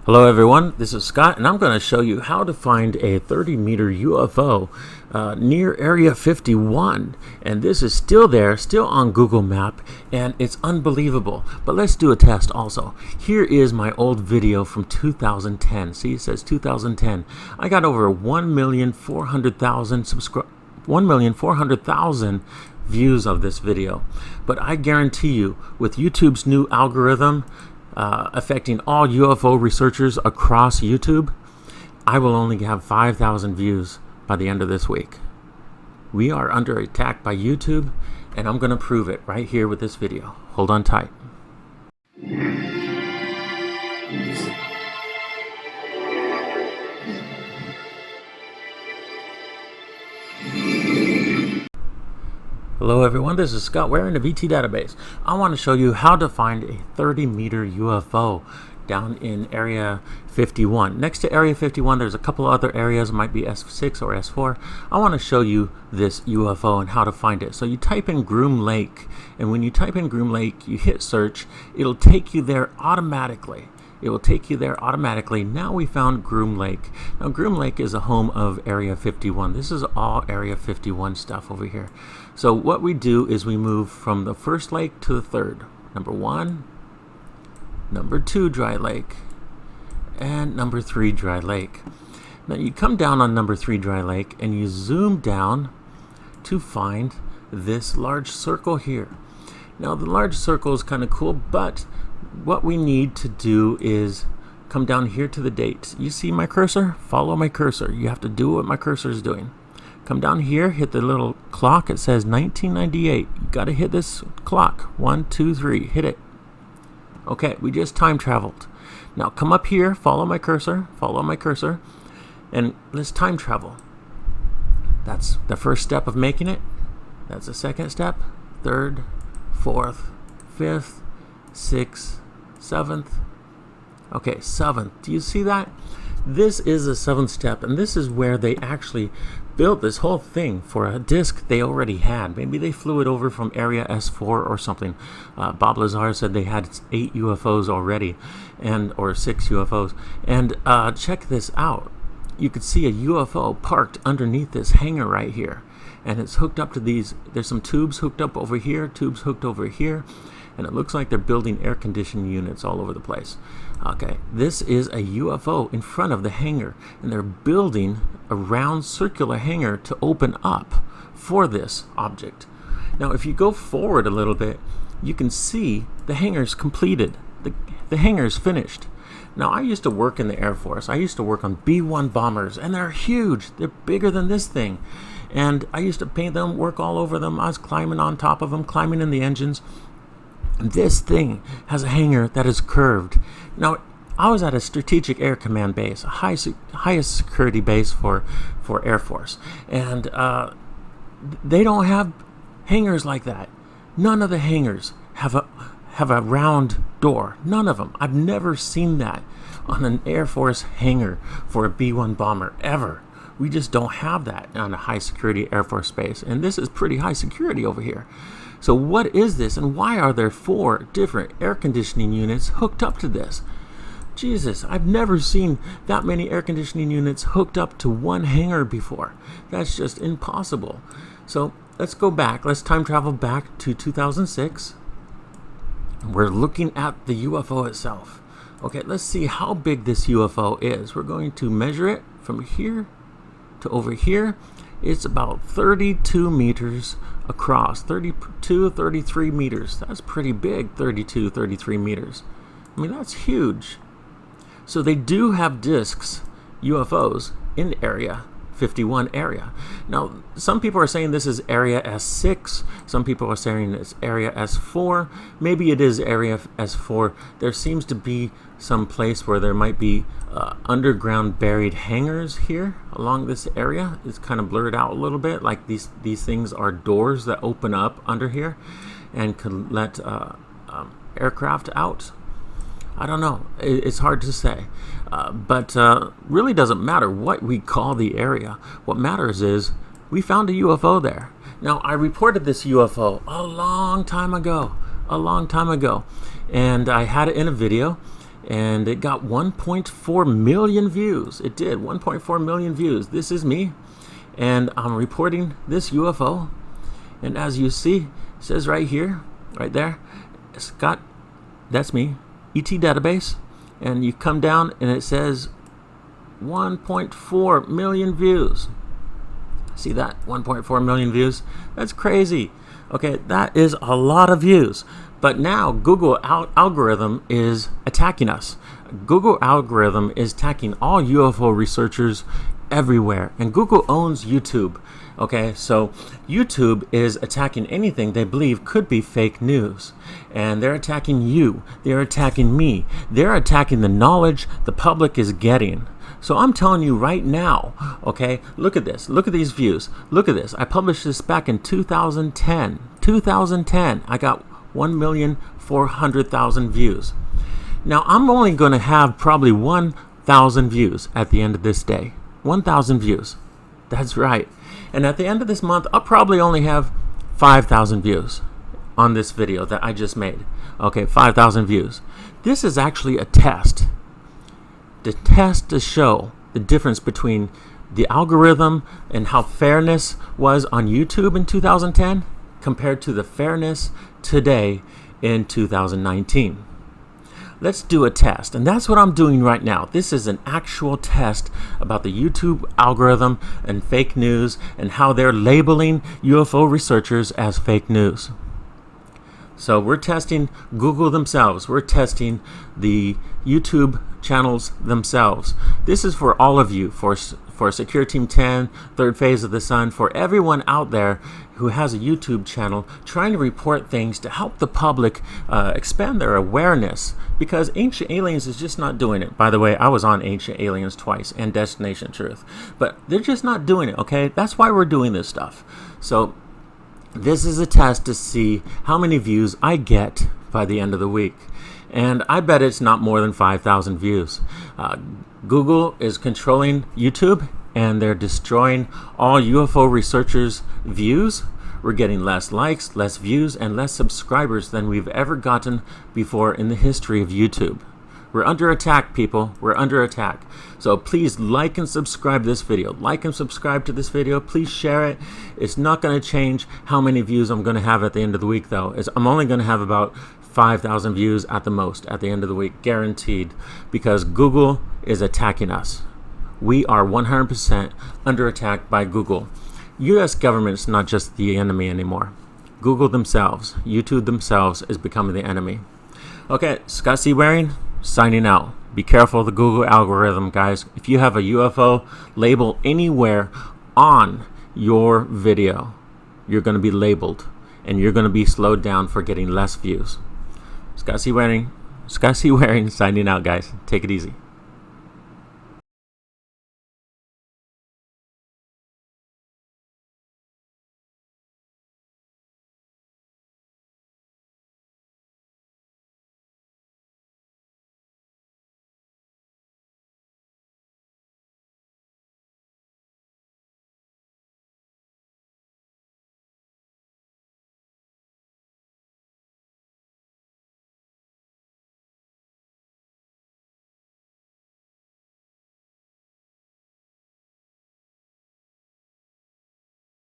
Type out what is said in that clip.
Hello everyone, this is Scott and I'm going to show you how to find a 30-meter UFO near Area 51, and this is still there, still on Google Map, and it's unbelievable. But let's do a test also. Here is my old video from 2010. See, it says 2010. I got over 1,400,000 views of this video, but I guarantee you with YouTube's new algorithm affecting all UFO researchers across YouTube, I will only have 5,000 views by the end of this week. We are under attack by YouTube, and I'm going to prove it right here with this video. Hold on tight. Hello everyone, this is Scott Waring of VT Database. I want to show you how to find a 30-meter UFO down in Area 51. Next to Area 51, there's a couple other areas, might be S6 or S4. I want to show you this UFO and how to find it. So you type in Groom Lake, and when you type in Groom Lake, you hit search, it'll take you there automatically. It will take you there automatically. Now we found Groom Lake. Now Groom Lake is a home of Area 51. This is all Area 51 stuff over here. So what we do is we move from the first lake to the third. Number 1, number 2 dry lake, and number 3 dry lake. Now you come down on number 3 dry lake and you zoom down to find this large circle here. Now the large circle is kind of cool, but what we need to do is come down here to the dates. You see my cursor? Follow my cursor. You have to do what my cursor is doing. Come down here, hit the little clock. It says 1998. You got to hit this clock. 1, 2, 3. Hit it. Okay, we just time traveled. Now come up here, follow my cursor, and let's time travel. That's the first step of making it. That's the second step. Third, fourth, fifth, 6th, 7th. Okay, 7th. Do you see that? This is the 7th step, and this is where they actually built this whole thing for a disc they already had. Maybe they flew it over from Area S4 or something. Bob Lazar said they had 8 UFOs already, or 6 UFOs. And check this out. You could see a UFO parked underneath this hangar right here, and it's hooked up to these. There's some tubes hooked up over here, tubes hooked over here, and it looks like they're building air conditioning units all over the place. Okay, this is a UFO in front of the hangar, and they're building a round circular hangar to open up for this object. Now if you go forward a little bit, you can see the hangar's completed. The hangar's finished. Now I used to work in the Air Force. I used to work on B-1 bombers, and they're huge. They're bigger than this thing. And I used to paint them, work all over them. I was climbing on top of them, climbing in the engines. This thing has a hangar that is curved. Now, I was at a strategic air command base, a highest security base for Air Force, and they don't have hangars like that. None of the hangars have a round door. None of them. I've never seen that on an Air Force hangar for a B-1 bomber ever. We just don't have that on a high security Air Force base, and this is pretty high security over here. So what is this, and why are there 4 different air conditioning units hooked up to this? Jesus, I've never seen that many air conditioning units hooked up to one hangar before. That's just impossible. So let's go back. Let's time travel back to 2006. We're looking at the UFO itself. Okay, let's see how big this UFO is. We're going to measure it from here to over here. It's about 32 meters across, 32, 33 meters. That's pretty big, 32, 33 meters. I mean, that's huge. So they do have discs, UFOs, in Area 51 area. Now, some people are saying this is Area S6. Some people are saying it's Area S4. Maybe it is Area S4. There seems to be some place where there might be underground buried hangars here along this area. It's kind of blurred out a little bit, like these things are doors that open up under here and could let aircraft out. I don't know. It's hard to say. But really doesn't matter what we call the area. What matters is we found a UFO there. Now, I reported this UFO a long time ago. And I had it in a video. and it got 1.4 million views. It did 1.4 million views. This is me, and I'm reporting this UFO, and as you see, it says right here, right there, Scott, that's me, ET database, and you come down and it says 1.4 million views. See that? 1.4 million views? That's crazy. Okay, that is a lot of views. But now Google algorithm is attacking us. Google algorithm is attacking all UFO researchers everywhere. And Google owns YouTube. Okay, so YouTube is attacking anything they believe could be fake news. And they're attacking you. They're attacking me. They're attacking the knowledge the public is getting. So I'm telling you right now, okay, look at this. Look at these views. Look at this. I published this back in 2010. 2010. I got 1,400,000 views. Now, I'm only going to have probably 1,000 views at the end of this day. 1,000 views. That's right. And at the end of this month, I'll probably only have 5,000 views on this video that I just made. Okay, 5,000 views. This is actually a test. The test to show the difference between the algorithm and how fairness was on YouTube in 2010 compared to the fairness today in 2019. Let's do a test, and that's what I'm doing right now. This is an actual test about the YouTube algorithm and fake news and how they're labeling UFO researchers as fake news. So we're testing Google themselves. We're testing the YouTube channels themselves. This is for all of you, for Secure Team 10, Third Phase of the Sun, for everyone out there who has a YouTube channel trying to report things to help the public expand their awareness, because Ancient Aliens is just not doing it. By the way, I was on Ancient Aliens twice and Destination Truth, but they're just not doing it, okay? That's why we're doing this stuff. So this is a test to see how many views I get by the end of the week. And I bet it's not more than 5,000 views. Google is controlling YouTube, and they're destroying all UFO researchers' views. We're getting less likes, less views, and less subscribers than we've ever gotten before in the history of YouTube. We're under attack, people. We're under attack. So please like and subscribe to this video. Like and subscribe to this video. Please share it. It's not going to change how many views I'm going to have at the end of the week, though. I'm only going to have about 5,000 views at the most at the end of the week, guaranteed, because Google is attacking us. We are 100% under attack by Google. U.S. government is not just the enemy anymore. Google themselves, YouTube themselves is becoming the enemy. Okay, Scott C. Waring, signing out. Be careful of the Google algorithm, guys. If you have a UFO label anywhere on your video, you're going to be labeled, and you're going to be slowed down for getting less views. Scott C. Waring signing out, guys. Take it easy.